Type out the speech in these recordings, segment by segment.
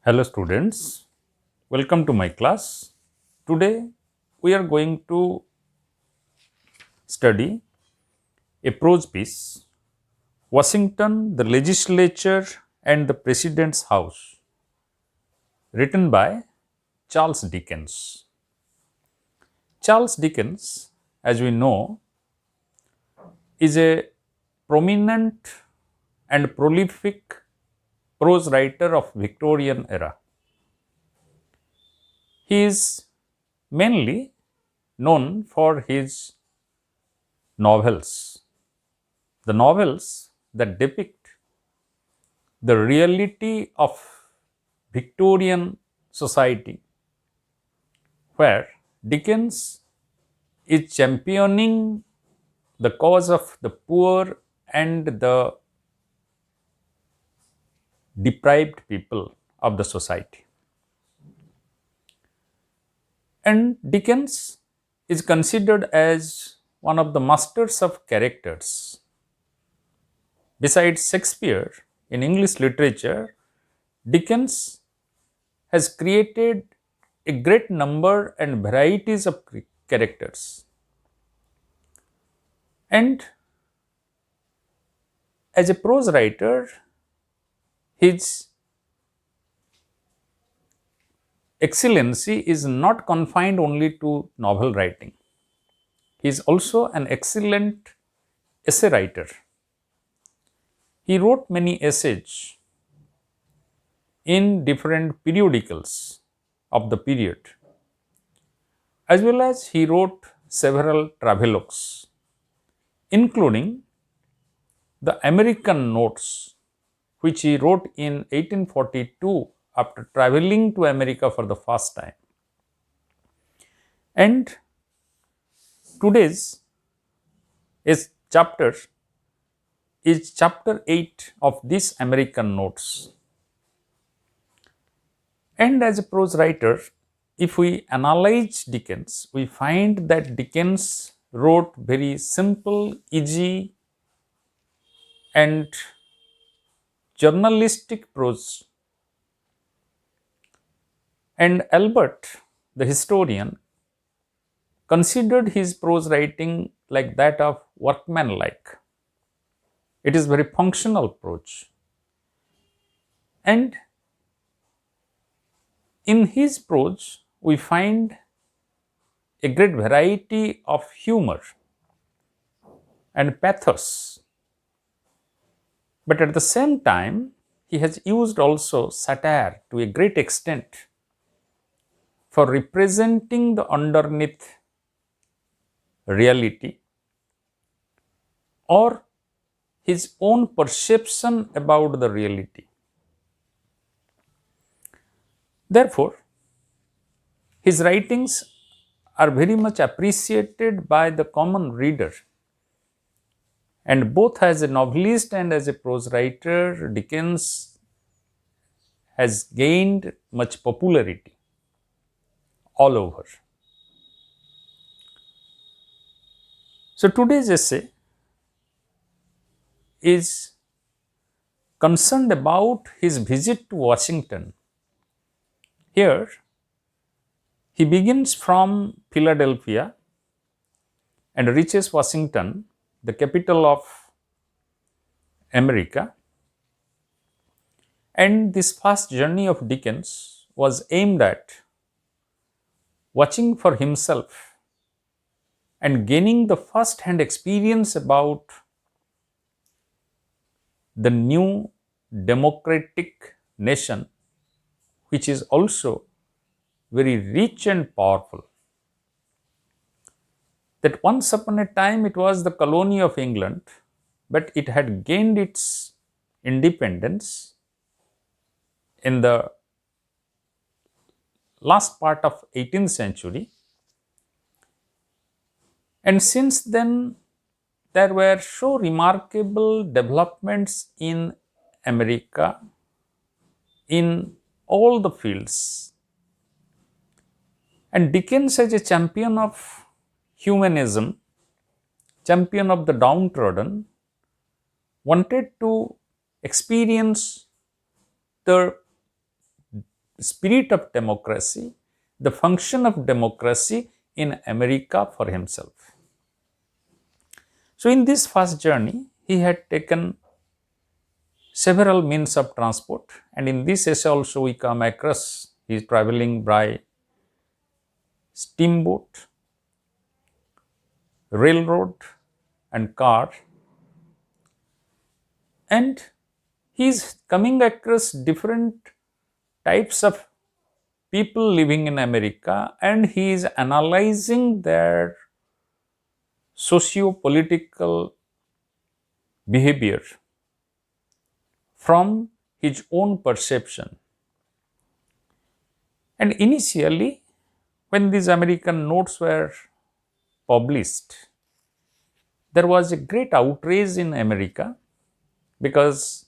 Hello students, welcome to my class. Today we are going to study a prose piece, Washington, the Legislature and the President's House, written by Charles Dickens. Charles Dickens, as we know, is a prominent and prolific prose writer of Victorian era. He is mainly known for his novels. The novels that depict the reality of Victorian society, where Dickens is championing the cause of the poor and the deprived people of the society. And Dickens is considered as one of the masters of characters. Besides Shakespeare, in English literature, Dickens has created a great number and varieties of characters. And as a prose writer, his excellency is not confined only to novel writing. He is also an excellent essay writer. He wrote many essays in different periodicals of the period, as well as he wrote several travelogues, including the American Notes, which he wrote in 1842 after traveling to America for the first time. And today's chapter is chapter 8 of this American Notes. And as a prose writer, if we analyze Dickens, we find that Dickens wrote very simple, easy, and journalistic prose. And Albert, the historian, considered his prose writing like that of workmanlike. It is very functional prose. And in his prose, we find a great variety of humor and pathos. But at the same time, he has used also satire to a great extent for representing the underneath reality or his own perception about the reality. Therefore, his writings are very much appreciated by the common reader. And both as a novelist and as a prose writer, Dickens has gained much popularity all over. So today's essay is concerned about his visit to Washington. Here, he begins from Philadelphia and reaches Washington, the capital of America. And this first journey of Dickens was aimed at watching for himself and gaining the first hand experience about the new democratic nation, which is also very rich and powerful. That once upon a time it was the colony of England, but it had gained its independence in the last part of 18th century. And since then, there were so remarkable developments in America in all the fields. And Dickens, as a champion of humanism, champion of the downtrodden, wanted to experience the spirit of democracy, the function of democracy in America for himself. So, in this first journey, he had taken several means of transport, and in this essay also we come across he is traveling by steamboat, railroad, and car, and he is coming across different types of people living in America, and he is analyzing their socio-political behavior from his own perception. And initially, when these American notes were published, there was a great outrage in America because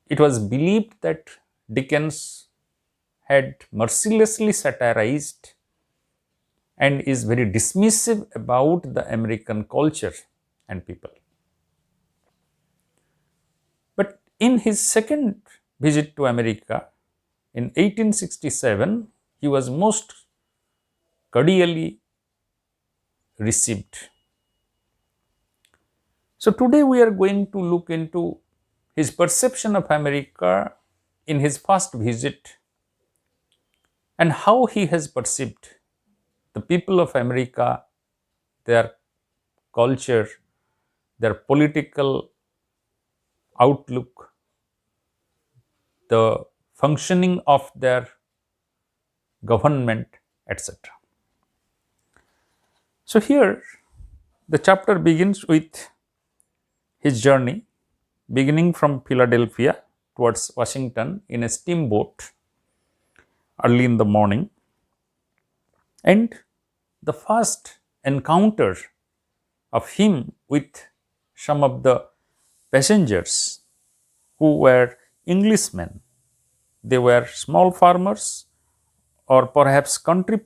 it was believed that Dickens had mercilessly satirized and is very dismissive about the American culture and people. But in his second visit to America in 1867, he was most cordially received. So, today we are going to look into his perception of America in his first visit and how he has perceived the people of America, their culture, their political outlook, the functioning of their government, etc. So, here the chapter begins with his journey beginning from Philadelphia towards Washington in a steamboat early in the morning, and the first encounter of him with some of the passengers who were Englishmen. They were small farmers or perhaps country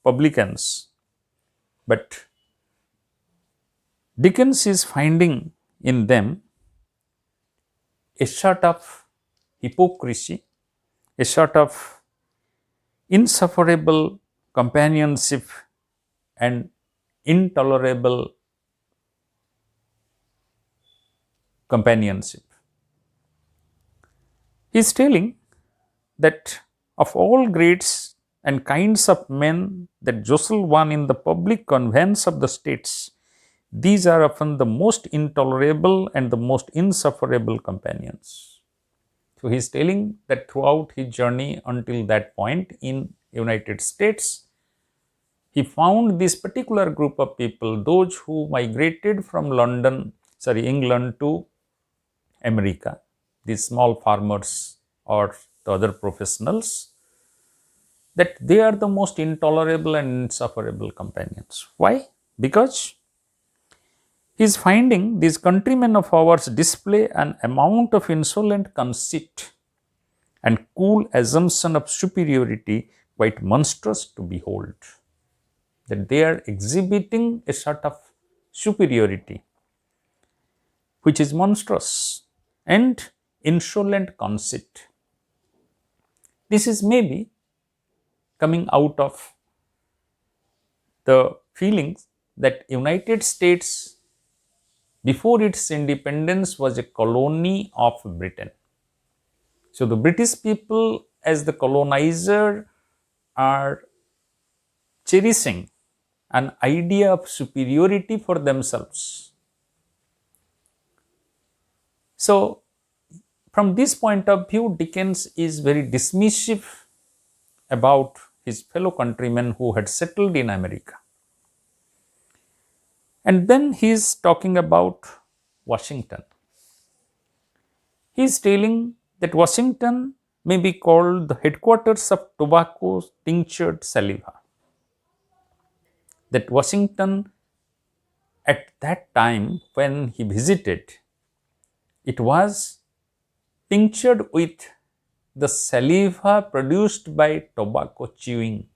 publicans, but Dickens is finding in them a sort of hypocrisy, a sort of insufferable companionship and intolerable companionship. He is telling that of all grades and kinds of men that jostle one in the public conveyance of the states, these are often the most intolerable and the most insufferable companions. So, he is telling that throughout his journey until that point in United States, he found this particular group of people, those who migrated from England to America, these small farmers or the other professionals, that they are the most intolerable and insufferable companions. Why? Because he is finding these countrymen of ours display an amount of insolent conceit and cool assumption of superiority quite monstrous to behold. That they are exhibiting a sort of superiority which is monstrous and insolent conceit. This is maybe coming out of the feelings that United States before its independence was a colony of Britain. So, the British people as the colonizer are cherishing an idea of superiority for themselves. So, from this point of view, Dickens is very dismissive about his fellow countrymen who had settled in America. And then he is talking about Washington. He is telling that Washington may be called the headquarters of tobacco tinctured saliva. That Washington at that time when he visited, it was tinctured with the saliva produced by tobacco chewing.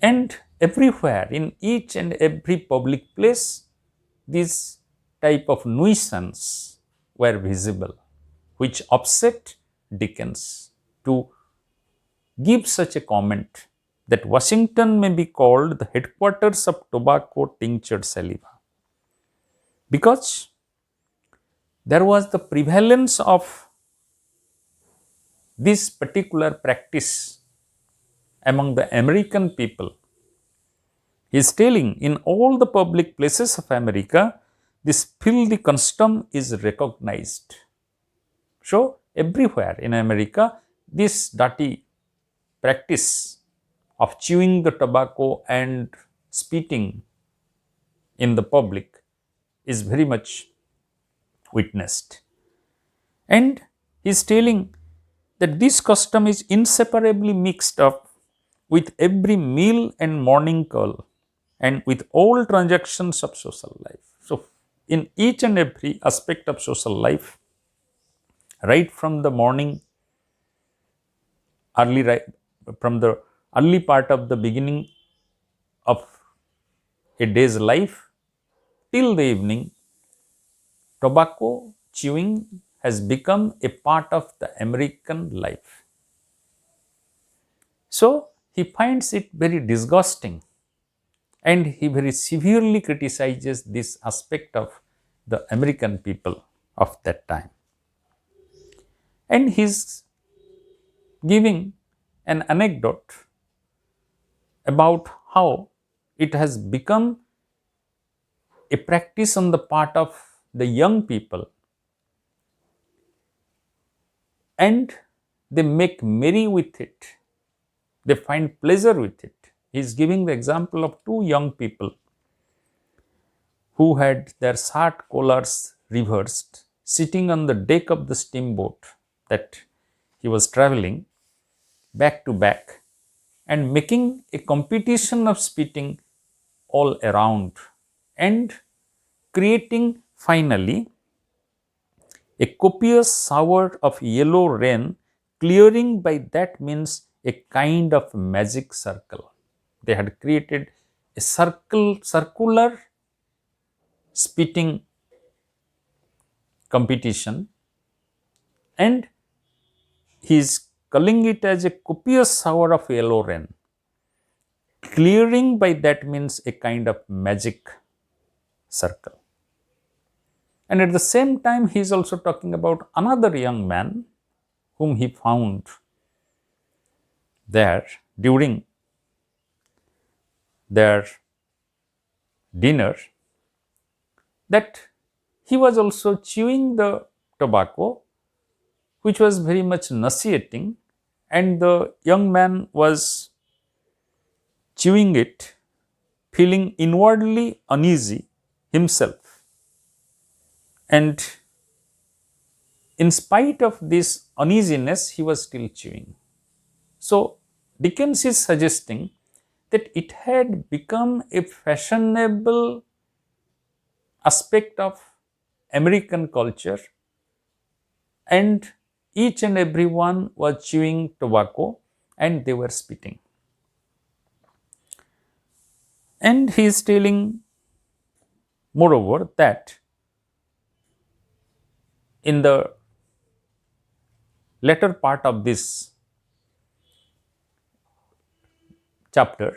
And everywhere, in each and every public place, these type of nuisance were visible, which upset Dickens to give such a comment that Washington may be called the headquarters of tobacco tinctured saliva, because there was the prevalence of this particular practice among the American people. He is telling, in all the public places of America, this filthy custom is recognized. So, everywhere in America, this dirty practice of chewing the tobacco and spitting in the public is very much witnessed. And he is telling that this custom is inseparably mixed up with every meal and morning call and with all transactions of social life. So, in each and every aspect of social life, right from the morning, from the early part of the beginning of a day's life till the evening, tobacco chewing has become a part of the American life. So, he finds it very disgusting and he very severely criticizes this aspect of the American people of that time. And he is giving an anecdote about how it has become a practice on the part of the young people and they make merry with it. They find pleasure with it. He is giving the example of two young people who had their shirt collars reversed, sitting on the deck of the steamboat that he was traveling back to back and making a competition of spitting all around and creating finally a copious shower of yellow rain, clearing by that means a kind of magic circle. They had created a circular spitting competition and he is calling it as a copious shower of yellow rain. Clearing by that means a kind of magic circle. And at the same time, he is also talking about another young man whom he found there during their dinner, that he was also chewing the tobacco, which was very much nauseating, and the young man was chewing it, feeling inwardly uneasy himself. And in spite of this uneasiness, he was still chewing. So, Dickens is suggesting that it had become a fashionable aspect of American culture and each and everyone was chewing tobacco and they were spitting. And he is telling moreover that in the latter part of this chapter,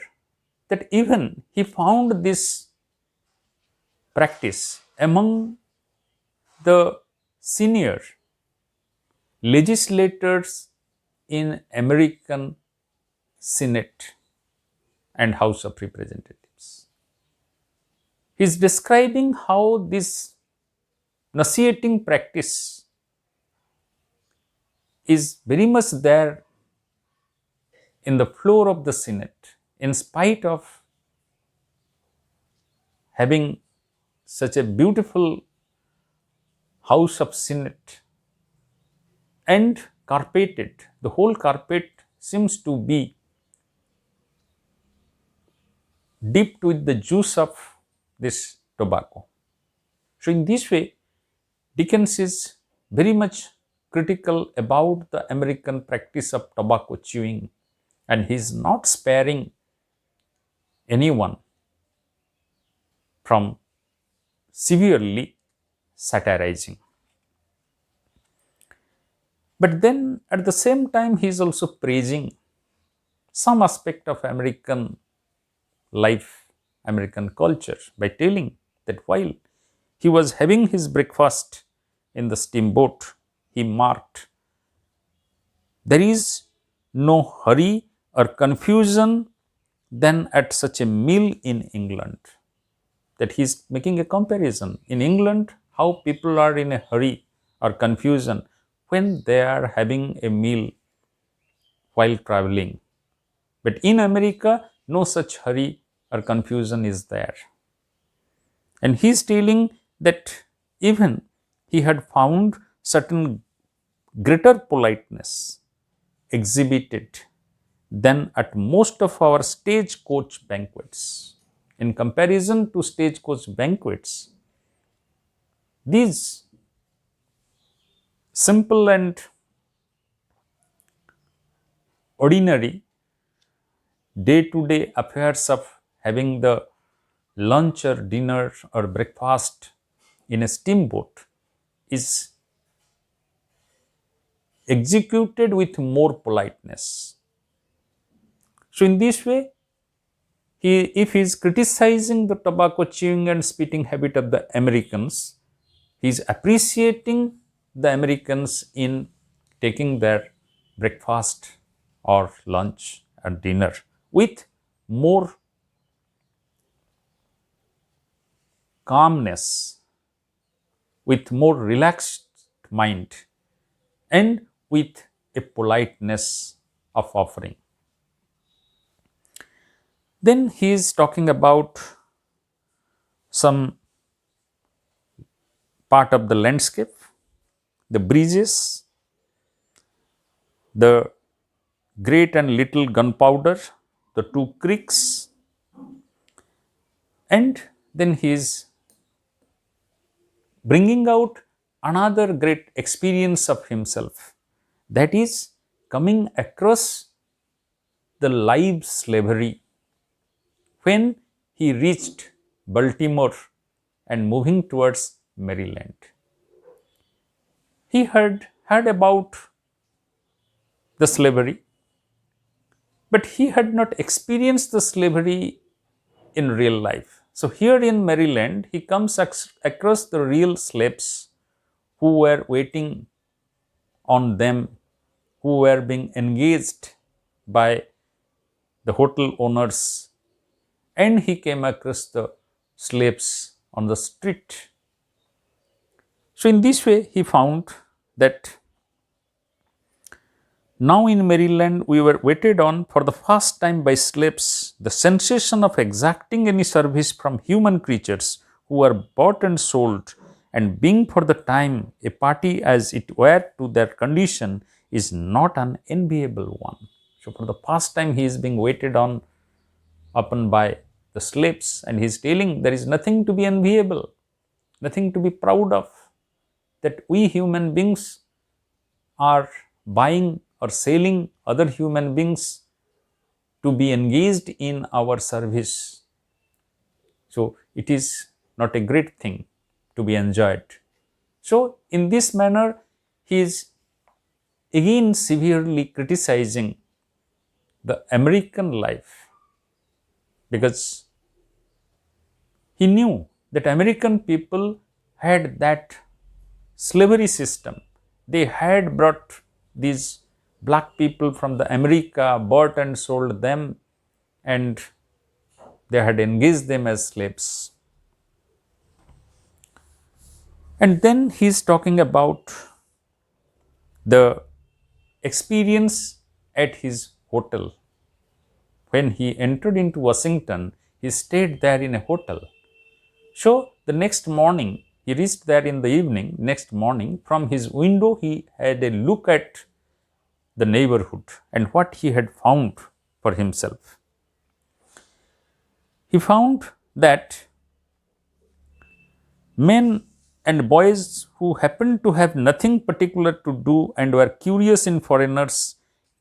that even he found this practice among the senior legislators in American Senate and House of Representatives. He is describing how this nauseating practice is very much there in the floor of the Senate, in spite of having such a beautiful House of Senate and carpeted. The whole carpet seems to be dipped with the juice of this tobacco. So, in this way, Dickens is very much critical about the American practice of tobacco chewing, and he is not sparing anyone from severely satirizing. But then at the same time, he is also praising some aspect of American life, American culture, by telling that while he was having his breakfast in the steamboat, he marked, there is no hurry or confusion than at such a meal in England. That he is making a comparison. In England, how people are in a hurry or confusion when they are having a meal while traveling. But in America, no such hurry or confusion is there. And he is telling that even he had found certain greater politeness exhibited than at most of our stagecoach banquets. In comparison to stagecoach banquets, these simple and ordinary day to day affairs of having the lunch or dinner or breakfast in a steamboat is executed with more politeness. So, in this way, if he is criticizing the tobacco chewing and spitting habit of the Americans, he is appreciating the Americans in taking their breakfast or lunch or dinner with more calmness, with more relaxed mind, and with a politeness of offering. Then he is talking about some part of the landscape, the breezes, the great and little gunpowder, the two creeks, and then he is bringing out another great experience of himself, that is coming across the live slavery when he reached Baltimore and moving towards Maryland. He had heard about the slavery, but he had not experienced the slavery in real life. So, here in Maryland, he comes across the real slaves who were waiting on them, who were being engaged by the hotel owners, and he came across the slaves on the street. So, in this way, he found that now in Maryland, we were waited on for the first time by slaves. The sensation of exacting any service from human creatures who were bought and sold, and being for the time a party as it were to their condition, is not an enviable one. So, for the first time, he is being waited on upon by the slaves, and he is telling there is nothing to be enviable, nothing to be proud of, that we human beings are buying or selling other human beings to be engaged in our service. So, it is not a great thing to be enjoyed. So, in this manner, he is again severely criticizing the American life, because he knew that American people had that slavery system. They had brought these black people from the America, bought and sold them, and they had engaged them as slaves. And then he is talking about the experience at his hotel. When he entered into Washington, he stayed there in a hotel. So, the next morning, he reached there in the evening. Next morning, from his window, he had a look at the neighborhood and what he had found for himself. He found that men and boys who happened to have nothing particular to do and were curious in foreigners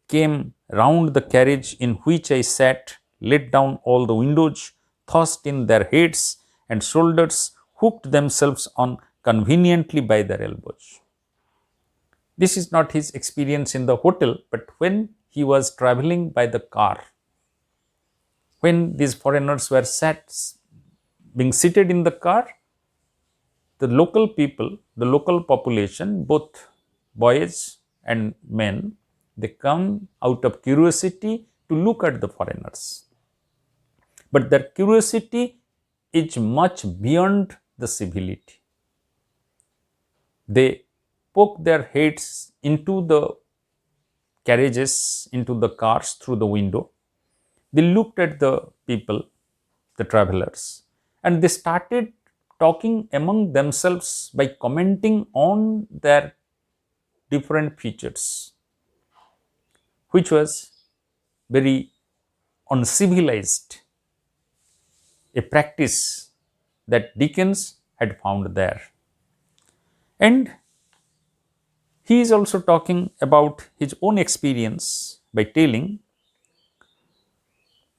came round the carriage in which I sat, let down all the windows, thrust in their heads and shoulders, hooked themselves on conveniently by their elbows. This is not his experience in the hotel, but when he was traveling by the car, when these foreigners were being seated in the car, the local people, the local population, both boys and men, they come out of curiosity to look at the foreigners. But their curiosity is much beyond the civility. They poke their heads into the carriages, into the cars through the window. They looked at the people, the travelers, and they started talking among themselves by commenting on their different features, which was very uncivilized, a practice that Dickens had found there. And he is also talking about his own experience by telling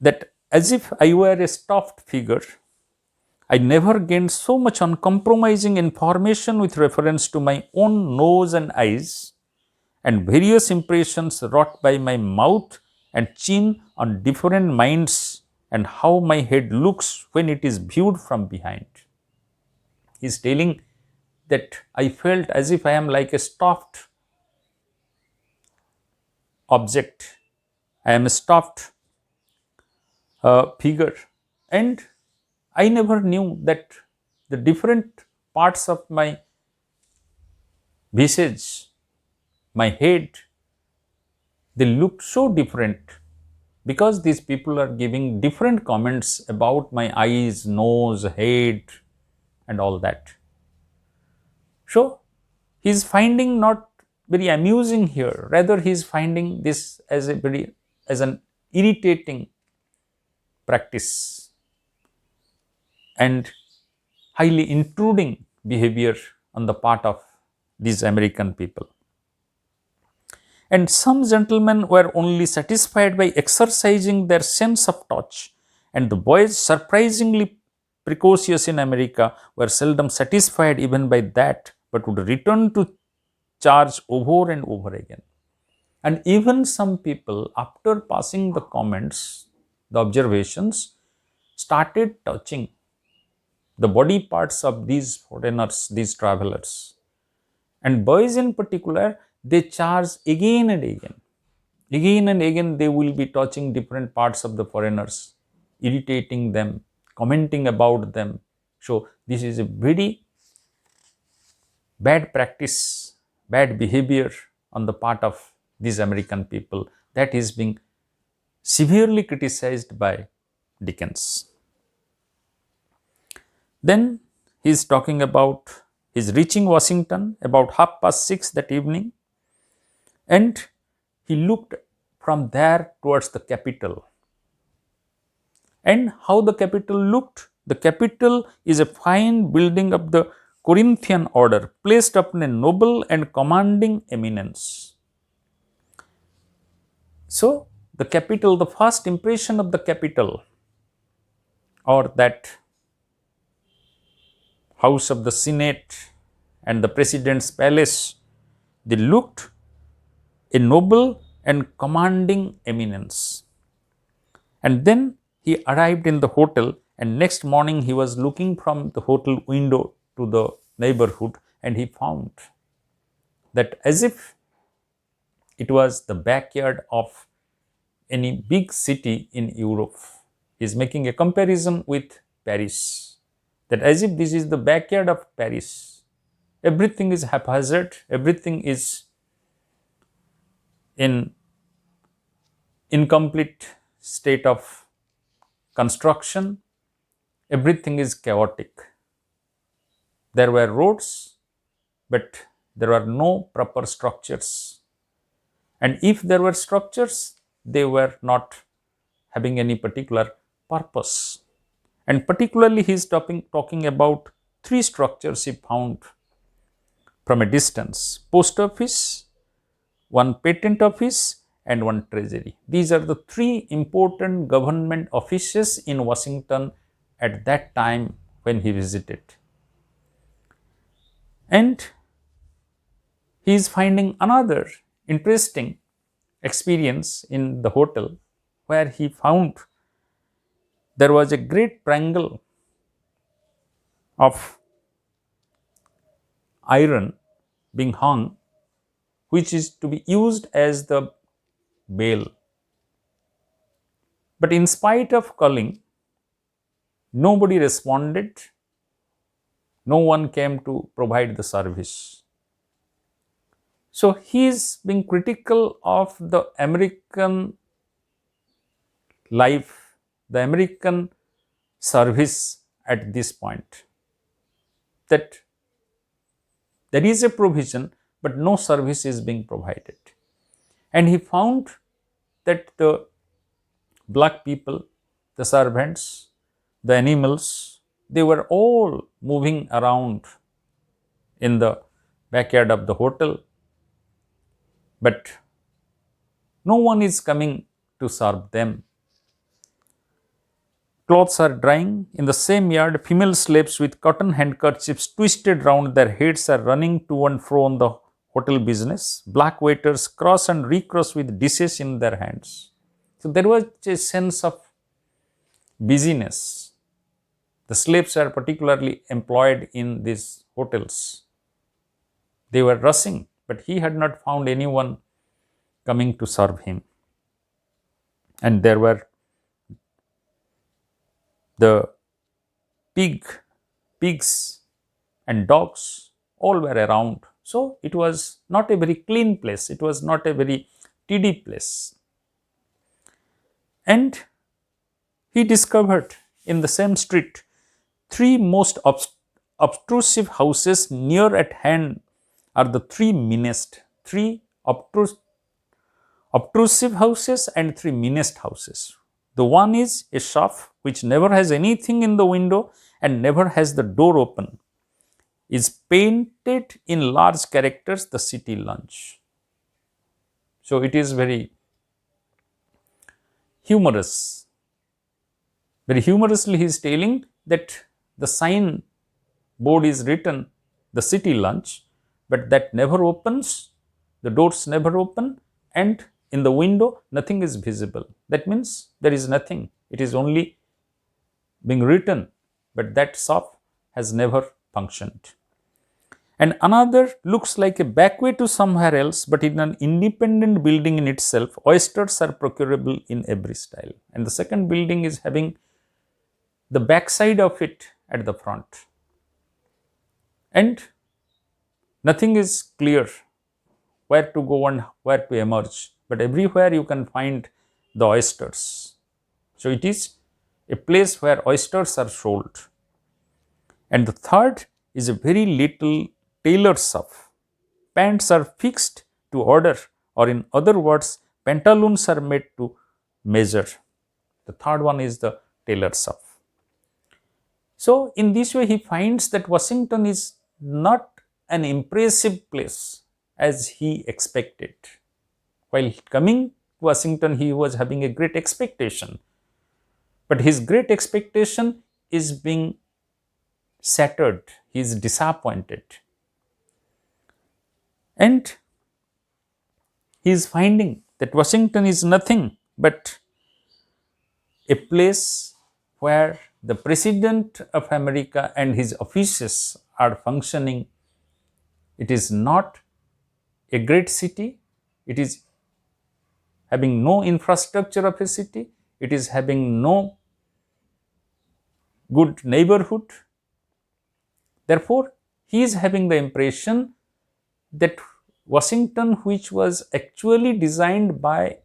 that as if I were a stuffed figure, I never gained so much uncompromising information with reference to my own nose and eyes and various impressions wrought by my mouth and chin on different minds and how my head looks when it is viewed from behind. He is telling that I felt as if I am like a stuffed object. I am a stuffed figure, and I never knew that the different parts of my visage, my head, they look so different because these people are giving different comments about my eyes, nose, head, and all that. So he is finding not very amusing here, rather he is finding this as an irritating practice and highly intruding behavior on the part of these American people. And some gentlemen were only satisfied by exercising their sense of touch, and the boys, surprisingly precocious in America, were seldom satisfied even by that, but would return to charge over and over again. And even some people, after passing the comments, the observations, started touching the body parts of these foreigners, these travelers. And boys in particular, they charge again and again. Again and again, they will be touching different parts of the foreigners, irritating them, commenting about them. So, this is a very bad practice, bad behavior on the part of these American people that is being severely criticized by Dickens. Then he is talking about his reaching Washington about 6:30 that evening, and he looked from there towards the Capitol. And how the Capitol looked? The Capitol is a fine building of the Corinthian order, placed upon a noble and commanding eminence. So, the Capitol, the first impression of the Capitol, or that house of the Senate and the President's palace, they looked a noble and commanding eminence. And then he arrived in the hotel, and next morning he was looking from the hotel window to the neighborhood, and he found that as if it was the backyard of any big city in Europe. He is making a comparison with Paris, that as if this is the backyard of Paris. Everything is haphazard, everything is in incomplete state of construction, everything is chaotic. There were roads, but there are no proper structures. And if there were structures, they were not having any particular purpose. And particularly he is talking about three structures he found from a distance: post office, one patent office, and one treasury. These are the three important government offices in Washington at that time when he visited. And he is finding another interesting experience in the hotel, where he found there was a great triangle of iron being hung, which is to be used as the bell. But in spite of calling, nobody responded, no one came to provide the service. So he is being critical of the American life, the American service at this point, that there is a provision, but no service is being provided. And he found that the black people, the servants, the animals, they were all moving around in the backyard of the hotel, but no one is coming to serve them. Clothes are drying. In the same yard, female slaves with cotton handkerchiefs twisted round their heads are running to and fro on the hotel business. Black waiters cross and recross with dishes in their hands. So there was a sense of busyness. The slaves are particularly employed in these hotels. They were rushing, but he had not found anyone coming to serve him. And there were the pigs and dogs all were around. So it was not a very clean place. It was not a very tidy place. And he discovered in the same street three most obtrusive houses near at hand are the three meanest. Three obtrusive houses and three meanest houses. The one is a shop which never has anything in the window and never has the door open, is painted in large characters, the city lunch. So it is very humorous. Very humorously he is telling that the sign board is written the city lunch, but that never opens, the doors never open, and in the window nothing is visible. That means there is nothing. It is only being written, but that shop has never functioned. And another looks like a back way to somewhere else, but in an independent building in itself, oysters are procurable in every style. And the second building is having the backside of it at the front. And nothing is clear where to go and where to emerge, but everywhere you can find the oysters. So it is a place where oysters are sold. And the third is a very little tailor shop. Pants are fixed to order, or in other words, pantaloons are made to measure. The third one is the tailor shop. So in this way he finds that Washington is not an impressive place as he expected. While coming to Washington, he was having a great expectation, but his great expectation is being shattered. He is disappointed, and he is finding that Washington is nothing but a place where the President of America and his officials are functioning. It is not a great city. It is having no infrastructure of a city. It is having no good neighborhood. Therefore, he is having the impression that Washington, which was actually designed by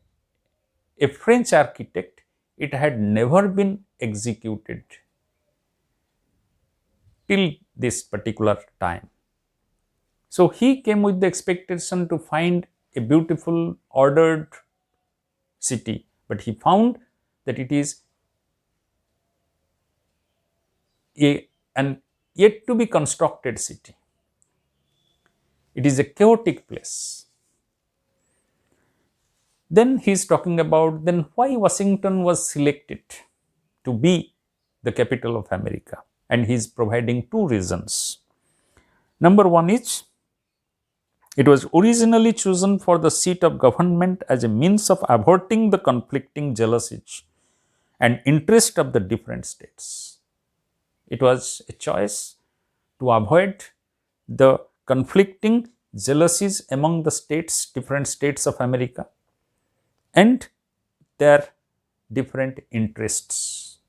a French architect, it had never been executed till this particular time. So he came with the expectation to find a beautiful, ordered city, but he found that it is an yet to be constructed city. It is a chaotic place. Then he is talking about then why Washington was selected to be the capital of America, and he is providing two reasons. Number one is It was originally chosen for the seat of government as a means of averting the conflicting jealousies and interest of the different states. It was a choice to avoid the conflicting jealousies among the states, different states of America, and their different interests.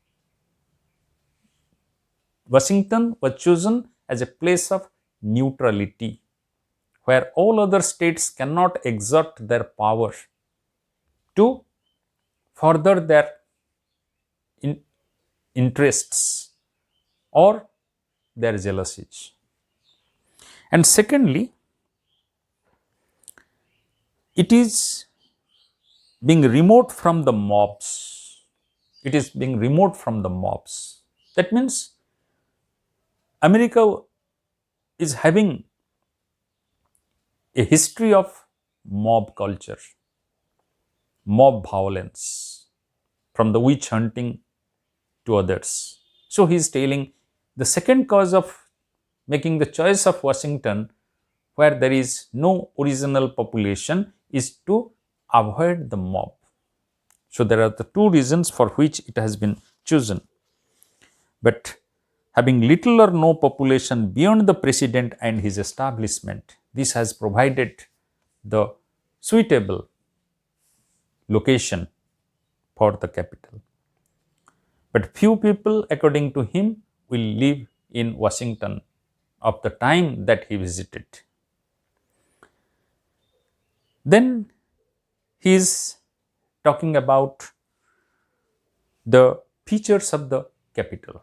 Washington was chosen as a place of neutrality where all other states cannot exert their power to further their interests or their jealousies. And secondly, it is being remote from the mobs. It is being remote from the mobs. That means America is having a history of mob culture, mob violence, from the witch hunting to others. So he is telling the second cause of making the choice of Washington where there is no original population is to avoid the mob. So there are the two reasons for which it has been chosen. But having little or no population beyond the president and his establishment, this has provided the suitable location for the capital. But few people, according to him, will live in Washington of the time that he visited. Then he is talking about the features of the capital.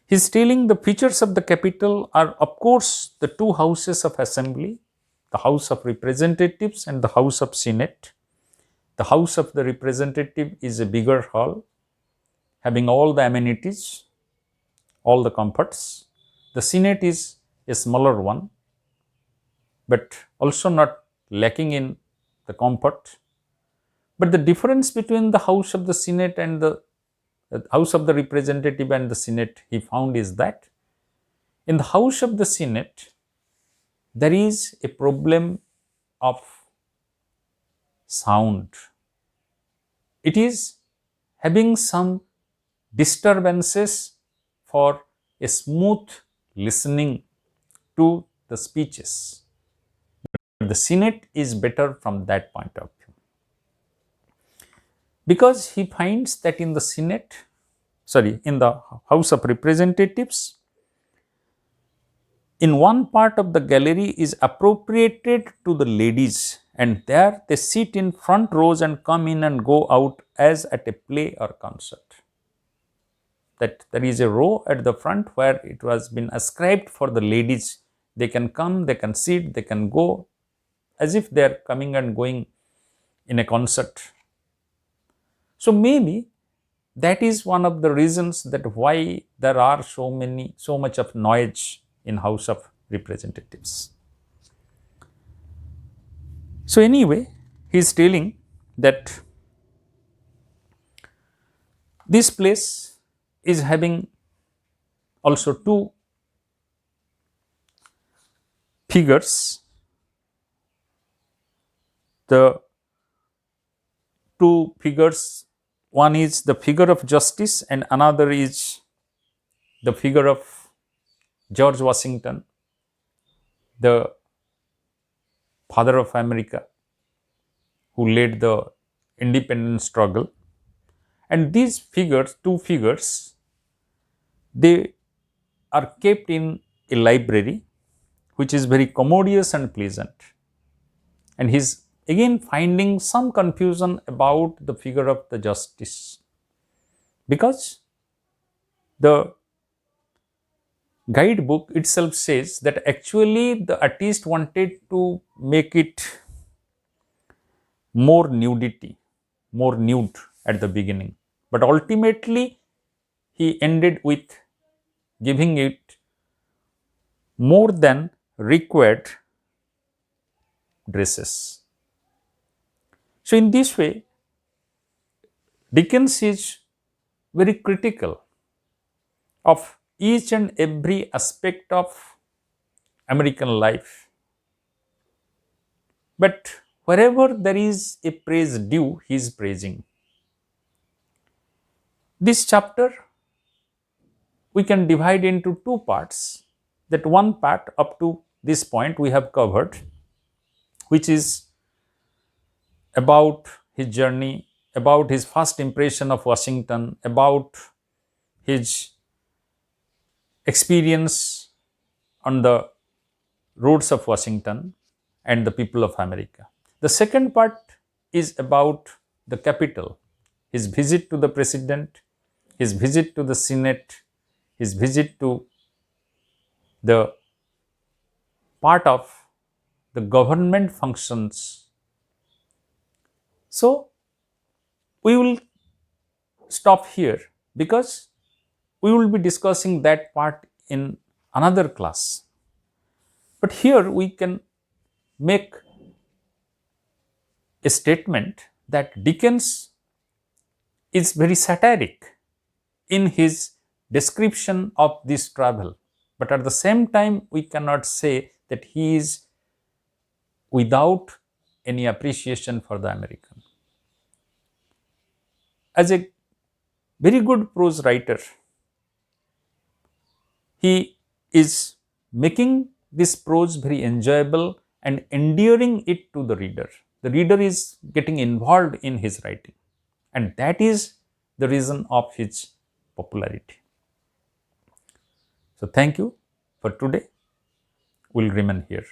He is telling the features of the capital are, of course, the two houses of assembly, the House of Representatives and the House of Senate. The House of the Representative is a bigger hall having all the amenities, all the comforts. The Senate is a smaller one, but also not lacking in the comfort. But the difference between the House of the Senate and the House of the Representative and the Senate, he found, is that in the House of the Senate, there is a problem of sound. It is having some disturbances for a smooth listening to the speeches. But the Senate is better from that point of view. Because he finds that in the House of Representatives, in one part of the gallery is appropriated to the ladies, and there they sit in front rows and come in and go out as at a play or concert. That there is a row at the front where it was been ascribed for the ladies. They can come, they can sit, they can go as if they are coming and going in a concert. So maybe that is one of the reasons that why there are so much of noise in House of Representatives. So anyway, he is telling that this place is having also two figures. The two figures, one is the figure of justice and another is the figure of George Washington, the father of America, who led the independence struggle. And these figures, two figures, they are kept in a library which is very commodious and pleasant. And he's again finding some confusion about the figure of the justice, because the guidebook itself says that actually the artist wanted to make it more nude at the beginning, but ultimately he ended with giving it more than required dresses. So in this way, Dickens is very critical of each and every aspect of American life, But wherever there is a praise due, he is praising. This chapter we can divide into two parts. That one part up to this point we have covered, which is about his journey, about his first impression of Washington, about his experience on the roads of Washington and the people of America. The second part is about the Capitol, his visit to the president, his visit to the Senate, his visit to the part of the government functions. So, we will stop here because we will be discussing that part in another class. But here we can make a statement that Dickens is very satiric in his description of this travel. But at the same time, we cannot say that he is without any appreciation for the American. As a very good prose writer, he is making this prose very enjoyable and endearing it to the reader. The reader is getting involved in his writing, and that is the reason of his popularity. So, thank you for today. We'll remain here.